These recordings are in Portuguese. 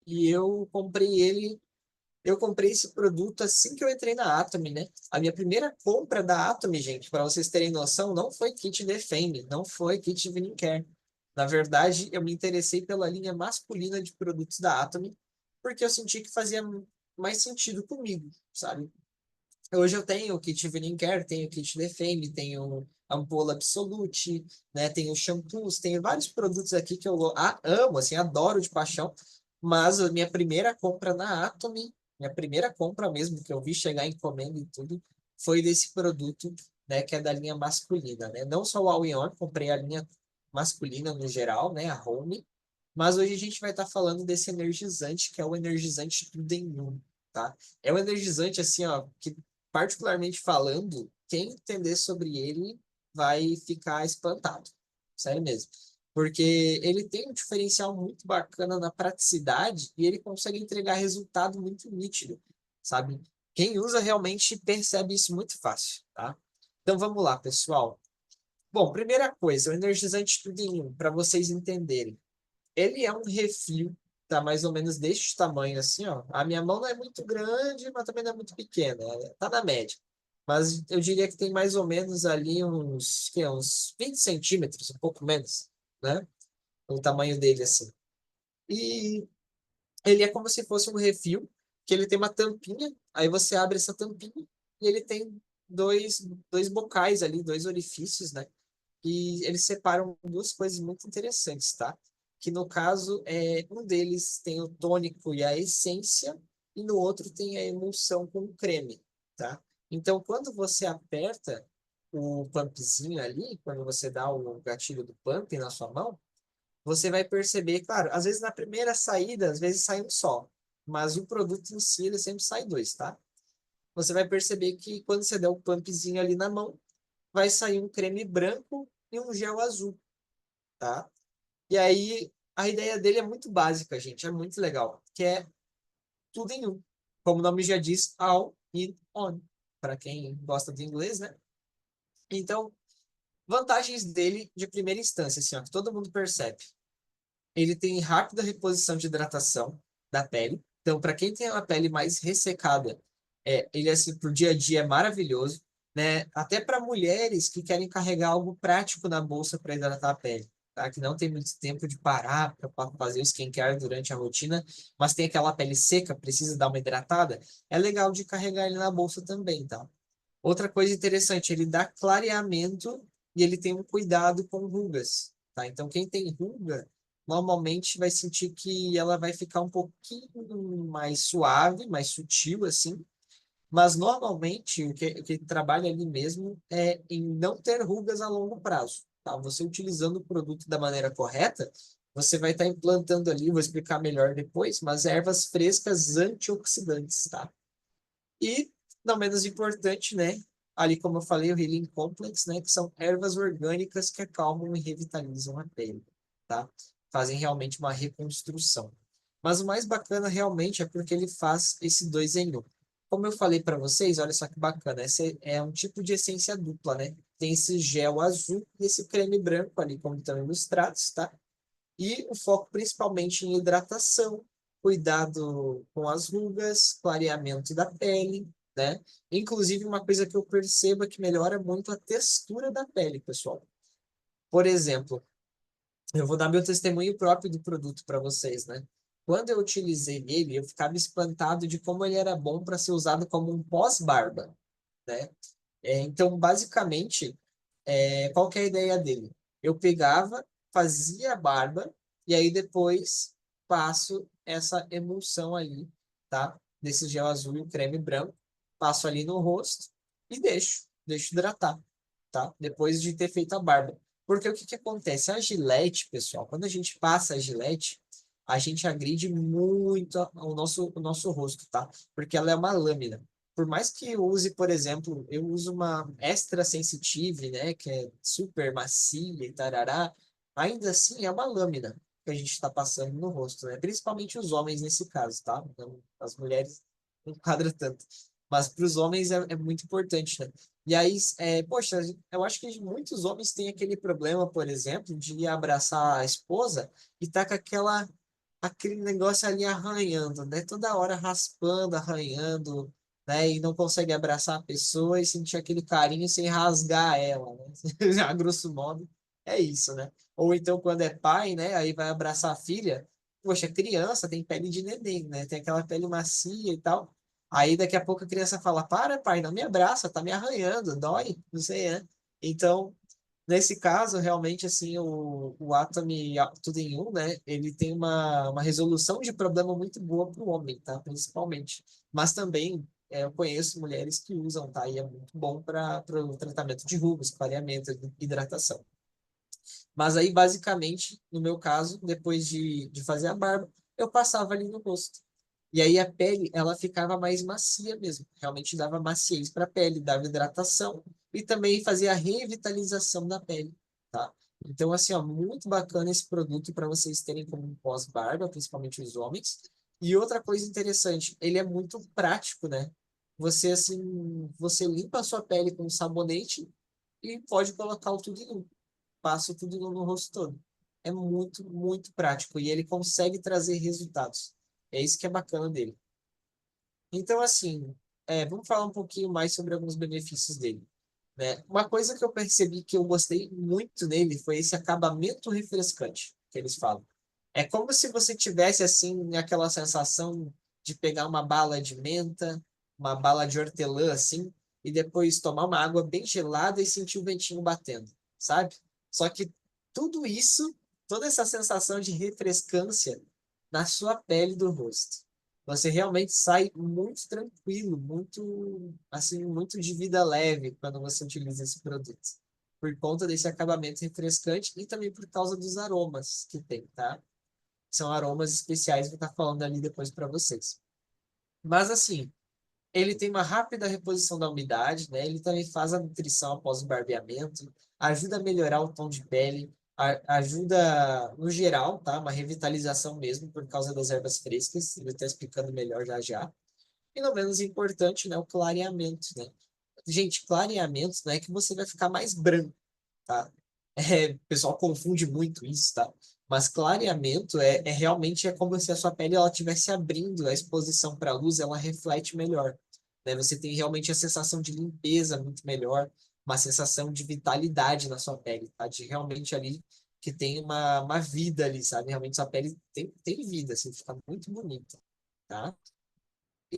e eu comprei esse produto assim que eu entrei na Atomy, né? A minha primeira compra da Atomy, gente, para vocês terem noção, não foi kit Defame, não foi kit Care. Na verdade, eu me interessei pela linha masculina de produtos da Atomy, porque eu senti que fazia mais sentido comigo, sabe? Hoje eu tenho o kit Care, tenho o kit Defame, tenho ampola Absolute, né? Tenho shampoos, tenho vários produtos aqui que eu amo, assim, adoro de paixão. Mas a minha primeira compra na Atomy, minha primeira compra mesmo, que eu vi chegar em encomenda e tudo, foi desse produto, né? Que é da linha masculina, né? Não só o All-in-On, comprei a linha masculina no geral, né? A Home. Mas hoje a gente vai estar falando desse energizante, que é o energizante tudo em um, tá? É um energizante, assim, ó, que particularmente falando, quem entender sobre ele vai ficar espantado. Sério mesmo. Porque ele tem um diferencial muito bacana na praticidade e ele consegue entregar resultado muito nítido, sabe? Quem usa realmente percebe isso muito fácil, tá? Então vamos lá, pessoal. Bom, primeira coisa, o energizante tudo em um, para vocês entenderem. Ele é um refil, tá mais ou menos deste tamanho assim, ó. A minha mão não é muito grande, mas também não é muito pequena, tá na média. Mas eu diria que tem mais ou menos ali uns 20 centímetros, um pouco menos, né? O tamanho dele assim. E ele é como se fosse um refil, que ele tem uma tampinha, aí você abre essa tampinha e ele tem dois bocais ali, dois orifícios, né? E eles separam duas coisas muito interessantes, tá? Que no caso, um deles tem o tônico e a essência, e no outro tem a emulsão com o creme, tá? Então, quando você aperta o pumpzinho ali, quando você dá o gatilho do pump na sua mão, você vai perceber, claro, às vezes na primeira saída, às vezes sai um só, mas o produto em si, ele sempre sai dois, tá? Você vai perceber que quando você der o pumpzinho ali na mão, vai sair um creme branco e um gel azul, tá? E aí a ideia dele é muito básica, gente, é muito legal, que é tudo em um. Como o nome já diz, all in on, para quem gosta de inglês, né? Então, vantagens dele de primeira instância, assim, ó, que todo mundo percebe. Ele tem rápida reposição de hidratação da pele. Então, para quem tem uma pele mais ressecada, ele assim pro dia a dia é maravilhoso, né? Até para mulheres que querem carregar algo prático na bolsa para hidratar a pele, tá? Que não tem muito tempo de parar para fazer o skincare durante a rotina, mas tem aquela pele seca, precisa dar uma hidratada, é legal de carregar ele na bolsa também, tá? Outra coisa interessante, ele dá clareamento e ele tem um cuidado com rugas, tá? Então, quem tem ruga, normalmente vai sentir que ela vai ficar um pouquinho mais suave, mais sutil, assim. Mas, normalmente, o que trabalha ali mesmo é em não ter rugas a longo prazo, tá? Você utilizando o produto da maneira correta, você vai estar implantando ali, vou explicar melhor depois, mas ervas frescas antioxidantes, tá? E, não menos importante, né? Ali, como eu falei, o Healing Complex, né? Que são ervas orgânicas que acalmam e revitalizam a pele, tá? Fazem realmente uma reconstrução. Mas o mais bacana realmente é porque ele faz esse dois em um. Como eu falei para vocês, olha só que bacana, esse é um tipo de essência dupla, né? Tem esse gel azul e esse creme branco ali, como estão ilustrados, tá? E o foco principalmente em hidratação, cuidado com as rugas, clareamento da pele, né? Inclusive, uma coisa que eu percebo é que melhora muito a textura da pele, pessoal. Por exemplo, eu vou dar meu testemunho próprio do produto para vocês, né? Quando eu utilizei ele, eu ficava espantado de como ele era bom para ser usado como um pós-barba, né? Então, basicamente, qual que é a ideia dele? Eu pegava, fazia a barba, e aí depois passo essa emulsão ali, tá? Desse gel azul e o creme branco, passo ali no rosto e deixo hidratar, tá? Depois de ter feito a barba. Porque o que que acontece? A Gillette, pessoal, quando a gente passa a Gillette, a gente agride muito o nosso rosto, tá? Porque ela é uma lâmina. Por mais que eu use, por exemplo, eu uso uma extra sensitive, né, que é super macia e tarará, ainda assim é uma lâmina que a gente está passando no rosto, né? Principalmente os homens nesse caso, tá? Então, as mulheres não quadra tanto. Mas para os homens é muito importante, né? E aí, poxa, eu acho que muitos homens têm aquele problema, por exemplo, de abraçar a esposa e tá com aquele negócio ali arranhando, né? Toda hora raspando, arranhando, né? E não consegue abraçar a pessoa e sentir aquele carinho sem rasgar ela, né? A grosso modo, é isso, né? Ou então, quando é pai, né? Aí vai abraçar a filha. Poxa, criança tem pele de neném, né? Tem aquela pele macia e tal. Aí daqui a pouco a criança fala: Para, pai, não me abraça, tá me arranhando, dói, não sei, né? Então, nesse caso, realmente, assim, o Atomy Tudo em Um, né? Ele tem uma resolução de problema muito boa para o homem, tá? Principalmente. Mas também eu conheço mulheres que usam, tá? E é muito bom para o tratamento de rugas, clareamento, hidratação. Mas aí, basicamente, no meu caso, depois de fazer a barba, eu passava ali no rosto. E aí a pele, ela ficava mais macia mesmo. Realmente dava maciez para a pele, dava hidratação e também fazia a revitalização da pele, tá? Então, assim, ó, muito bacana esse produto para vocês terem como um pós-barba, principalmente os homens. E outra coisa interessante, ele é muito prático, né? Você, assim, você limpa a sua pele com sabonete e pode colocar o tudo em um. Passa o tudo em um no rosto todo. É muito, muito prático e ele consegue trazer resultados. É isso que é bacana dele. Então, assim, vamos falar um pouquinho mais sobre alguns benefícios dele, né? Uma coisa que eu percebi que eu gostei muito nele foi esse acabamento refrescante que eles falam. É como se você tivesse, assim, aquela sensação de pegar uma bala de menta, uma bala de hortelã, assim, e depois tomar uma água bem gelada e sentir o ventinho batendo, sabe? Só que tudo isso, toda essa sensação de refrescância na sua pele do rosto. Você realmente sai muito tranquilo, muito, assim, muito de vida leve quando você utiliza esse produto. Por conta desse acabamento refrescante e também por causa dos aromas que tem, tá? São aromas especiais que eu vou estar falando ali depois para vocês. Mas assim, ele tem uma rápida reposição da umidade, né? Ele também faz a nutrição após o barbeamento, ajuda a melhorar o tom de pele, ajuda no geral, tá? Uma revitalização mesmo por causa das ervas frescas. Ele está explicando melhor já já. E não menos importante, né? O clareamento, né? Gente, clareamento não é que você vai ficar mais branco, tá? O pessoal confunde muito isso, tá? Mas clareamento realmente como se a sua pele ela estivesse abrindo a exposição para a luz, ela reflete melhor, né? Você tem realmente a sensação de limpeza muito melhor, uma sensação de vitalidade na sua pele, tá? De realmente ali que tem uma vida ali, sabe? Realmente sua pele tem vida, assim, fica muito bonita, tá?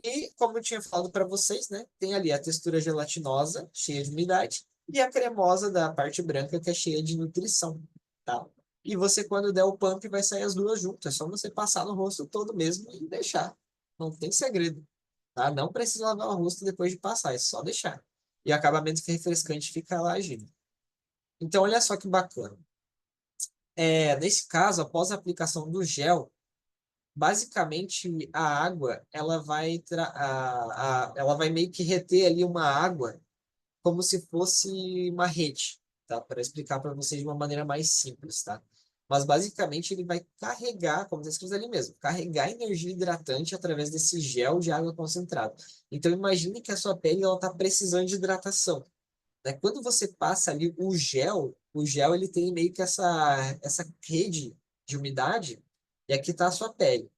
E, como eu tinha falado para vocês, né? Tem ali a textura gelatinosa, cheia de umidade, e a cremosa da parte branca, que é cheia de nutrição, tá? E você, quando der o pump, vai sair as duas juntas. É só você passar no rosto todo mesmo e deixar. Não tem segredo, tá? Não precisa lavar o rosto depois de passar, é só deixar. E o acabamento que é refrescante fica lá agindo. Então, olha só que bacana. Nesse caso, após a aplicação do gel, basicamente a água ela vai meio que reter ali uma água como se fosse uma rede, tá? Para explicar para vocês de uma maneira mais simples, tá? Mas basicamente ele vai carregar, como está escrito ali mesmo, carregar energia hidratante através desse gel de água concentrada. Então imagine que a sua pele ela está precisando de hidratação, né? Quando você passa ali o gel ele tem meio que essa rede de umidade e aqui está a sua pele,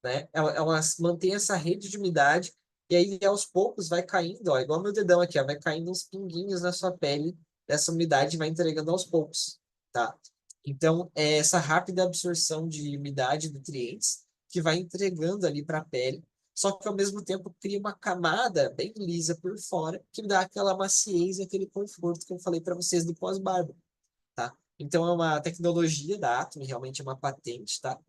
né? Ela mantém essa rede de umidade e aí aos poucos vai caindo, ó, igual meu dedão aqui, ó, vai caindo uns pinguinhos na sua pele, essa umidade vai entregando aos poucos, tá? Então, é essa rápida absorção de umidade e nutrientes que vai entregando ali para a pele, só que ao mesmo tempo cria uma camada bem lisa por fora que dá aquela maciez e aquele conforto que eu falei para vocês do pós-barba, tá? Então, é uma tecnologia da Atom, realmente é uma patente, tá?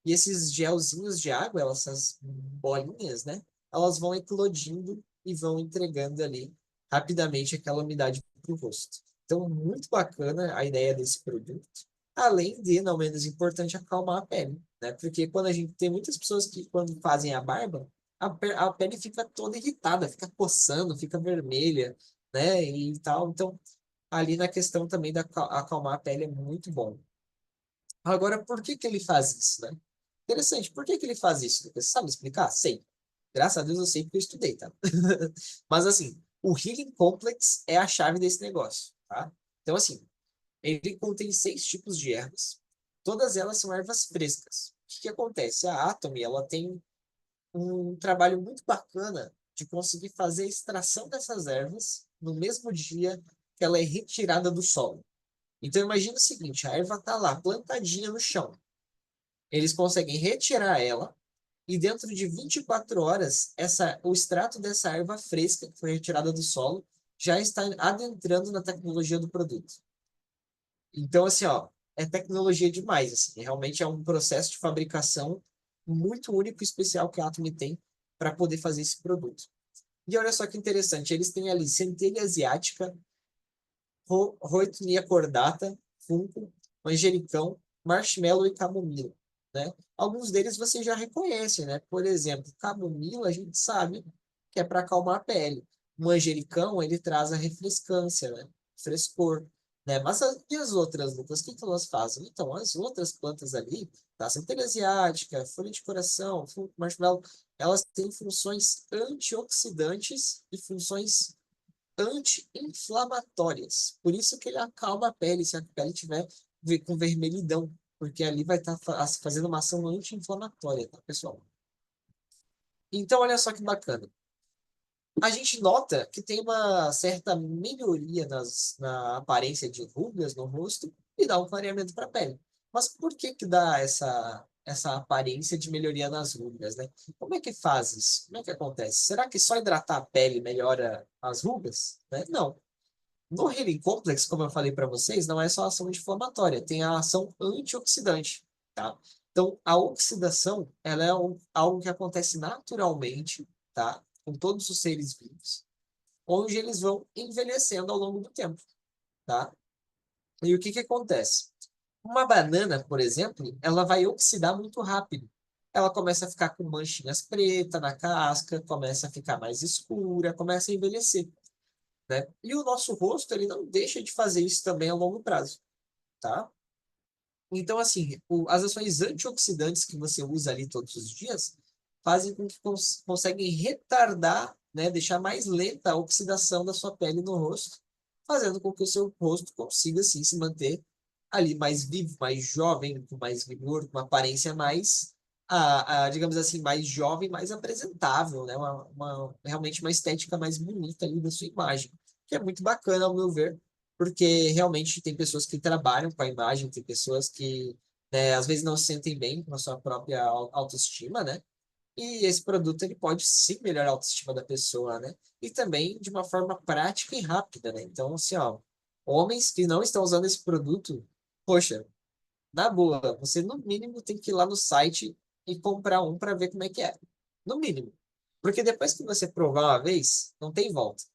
E esses gelzinhos de água, essas bolinhas, né? Elas vão eclodindo e vão entregando ali rapidamente aquela umidade para o rosto. Então, muito bacana a ideia desse produto. Além de, não menos importante, acalmar a pele, né? Porque quando a gente tem muitas pessoas que, quando fazem a barba, a pele fica toda irritada, fica coçando, fica vermelha, né? E tal. Então, ali na questão também da acalmar a pele é muito bom. Agora, por que que ele faz isso, né? Interessante, por que que ele faz isso? Você sabe explicar? Sei. Graças a Deus eu sei porque eu estudei, tá? Mas assim, o Healing Complex é a chave desse negócio, tá? Então assim, ele contém 6 tipos de ervas. Todas elas são ervas frescas, que acontece? A Atomy, ela tem um trabalho muito bacana de conseguir fazer a extração dessas ervas no mesmo dia que ela é retirada do solo. Então imagina o seguinte, a erva está lá plantadinha no chão. Eles conseguem retirar ela e dentro de 24 horas, o extrato dessa erva fresca que foi retirada do solo já está adentrando na tecnologia do produto. Então, assim, ó, é tecnologia demais, assim. Realmente é um processo de fabricação muito único e especial que a Atomy tem para poder fazer esse produto. E olha só que interessante, eles têm ali centelha asiática, Rhoetunia cordata, funko, manjericão, marshmallow e camomila, né? Alguns deles você já reconhece, né? Por exemplo, camomila a gente sabe que é para acalmar a pele. O manjericão, ele traz a refrescância, né? Frescor, né? Mas e as outras, Lucas? O que que elas fazem? Então, as outras plantas ali, tá? Centelha asiática, folha de coração, funko, marshmallow, elas têm funções antioxidantes e funções anti-inflamatórias. Por isso que ele acalma a pele, se a pele tiver com vermelhidão, porque ali vai estar fazendo uma ação anti-inflamatória, tá, pessoal? Então, olha só que bacana. A gente nota que tem uma certa melhoria na aparência de rugas no rosto e dá um clareamento para a pele. Mas por que que dá essa aparência de melhoria nas rugas, né? Como é que faz isso? Como é que acontece? Será que só hidratar a pele melhora as rugas? Né? Não. No Healing Complex, como eu falei para vocês, não é só ação anti-inflamatória, tem a ação antioxidante, tá? Então, a oxidação, ela é algo que acontece naturalmente, tá? Com todos os seres vivos, onde eles vão envelhecendo ao longo do tempo, tá? E o que que acontece? Uma banana, por exemplo, ela vai oxidar muito rápido. Ela começa a ficar com manchinhas pretas na casca, começa a ficar mais escura, começa a envelhecer, né? E o nosso rosto, ele não deixa de fazer isso também a longo prazo, tá? Então, assim, as ações antioxidantes que você usa ali todos os dias fazem com que conseguem retardar, né, deixar mais lenta a oxidação da sua pele no rosto, fazendo com que o seu rosto consiga, assim, se manter ali mais vivo, mais jovem, com mais vigor, com uma aparência mais, digamos assim, mais jovem, mais apresentável, né? Realmente uma estética mais bonita ali da sua imagem, que é muito bacana, ao meu ver, porque realmente tem pessoas que trabalham com a imagem, tem pessoas que, né, às vezes não se sentem bem com a sua própria autoestima, né? E esse produto ele pode sim melhorar a autoestima da pessoa, né? E também de uma forma prática e rápida, né? Então, assim, ó, homens que não estão usando esse produto, poxa, na boa, você no mínimo tem que ir lá no site e comprar um para ver como é que é. No mínimo. Porque depois que você provar uma vez, não tem volta.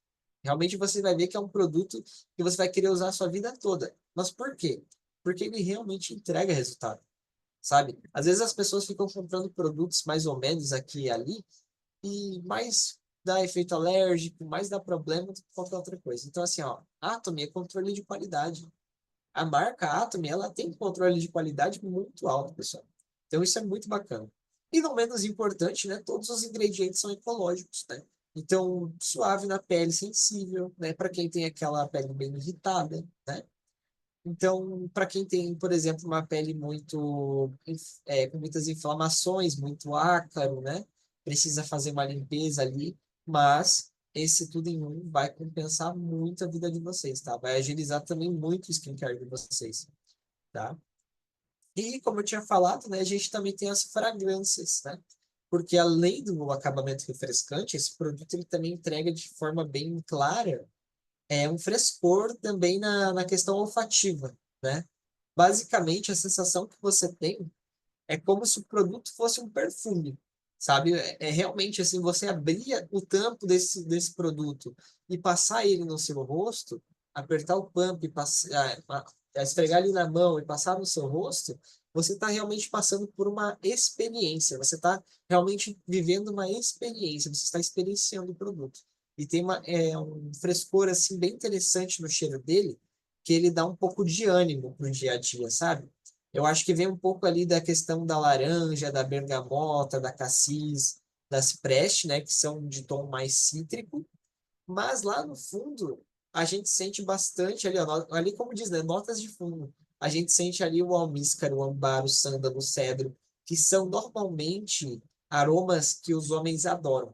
Realmente você vai ver que é um produto que você vai querer usar a sua vida toda. Mas por quê? Porque ele realmente entrega resultado, sabe? Às vezes as pessoas ficam comprando produtos mais ou menos aqui e ali e mais dá efeito alérgico, mais dá problema do que qualquer outra coisa. Então, assim, ó, Atomy é controle de qualidade. A marca Atomy, ela tem um controle de qualidade muito alto, pessoal. Então, isso é muito bacana. E não menos importante, né? Todos os ingredientes são ecológicos, né? Então, suave na pele sensível, né? Para quem tem aquela pele bem irritada, né? Então, para quem tem, por exemplo, uma pele muito, com muitas inflamações, muito ácaro, né? Precisa fazer uma limpeza ali, mas esse tudo em um vai compensar muito a vida de vocês, tá? Vai agilizar também muito o skincare de vocês, tá? E, como eu tinha falado, né, a gente também tem as fragrâncias, né? Porque além do acabamento refrescante, esse produto ele também entrega de forma bem clara um frescor também na questão olfativa, né? Basicamente, a sensação que você tem é como se o produto fosse um perfume, sabe? É realmente assim, você abria o tampo desse produto e passar ele no seu rosto, apertar o pump e passar, esfregar ele na mão e passar no seu rosto, você está realmente passando por uma experiência, você está realmente vivendo uma experiência, você está experienciando o produto. E tem um frescor assim bem interessante no cheiro dele, que ele dá um pouco de ânimo pro dia a dia, sabe? Eu acho que vem um pouco ali da questão da laranja, da bergamota, da cassis, da cipreste, né, que são de tom mais cítrico, mas lá no fundo a gente sente bastante ali, ó, ali como diz, né, notas de fundo. A gente sente ali o almíscar, o ambar, o sândalo, o cedro, que são normalmente aromas que os homens adoram.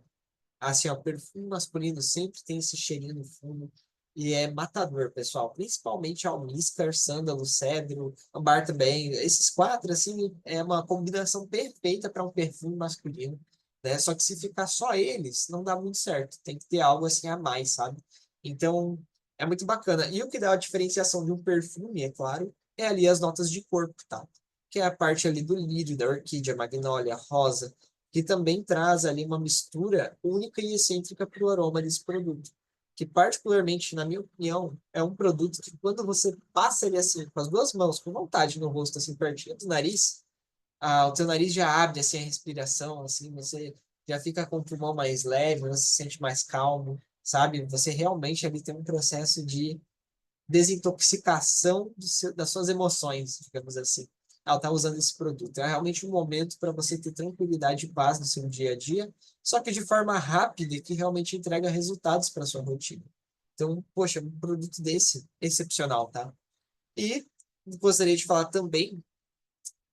Assim, ó, perfume masculino sempre tem esse cheirinho no fundo e é matador, pessoal. Principalmente almíscar, sândalo, cedro, ambar também. Esses quatro, assim, é uma combinação perfeita para um perfume masculino, né? Só que se ficar só eles, não dá muito certo. Tem que ter algo assim a mais, sabe? Então, é muito bacana. E o que dá a diferenciação de um perfume, é claro, é ali as notas de corpo, tá? Que é a parte ali do lírio, da orquídea, magnólia, rosa, que também traz ali uma mistura única e excêntrica para o aroma desse produto. Que particularmente, na minha opinião, é um produto que quando você passa ele assim, com as duas mãos, com vontade no rosto, assim, pertinho do nariz, o teu nariz já abre assim a respiração, assim, você já fica com o pulmão mais leve, você se sente mais calmo, sabe? Você realmente ali tem um processo de desintoxicação das suas emoções, digamos assim, ao estar usando esse produto. É realmente um momento para você ter tranquilidade e paz no seu dia a dia, só que de forma rápida e que realmente entrega resultados para sua rotina. Então, poxa, um produto desse, excepcional, tá? E gostaria de falar também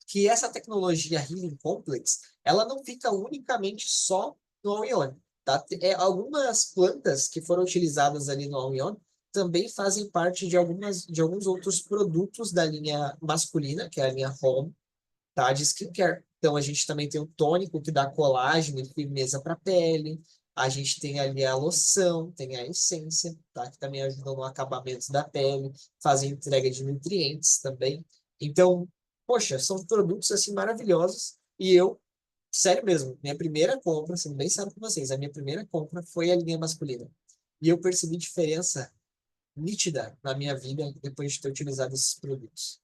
que essa tecnologia Healing Complex, ela não fica unicamente só no All-in-One, tá? Algumas plantas que foram utilizadas ali no All-in-One também fazem parte de alguns outros produtos da linha masculina, que é a linha Home, tá? De skincare. Então, a gente também tem o tônico que dá colágeno e firmeza para a pele. A gente tem ali a loção, tem a essência, tá? Que também ajudam no acabamento da pele, fazem entrega de nutrientes também. Então, poxa, são produtos assim maravilhosos. E eu, sério mesmo, minha primeira compra, sendo bem sério com vocês, a minha primeira compra foi a linha masculina. E eu percebi diferença nítida na minha vida depois de ter utilizado esses produtos.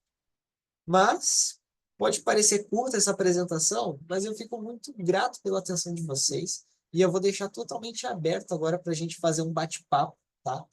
Mas pode parecer curta essa apresentação, mas eu fico muito grato pela atenção de vocês e eu vou deixar totalmente aberto agora para a gente fazer um bate-papo, tá?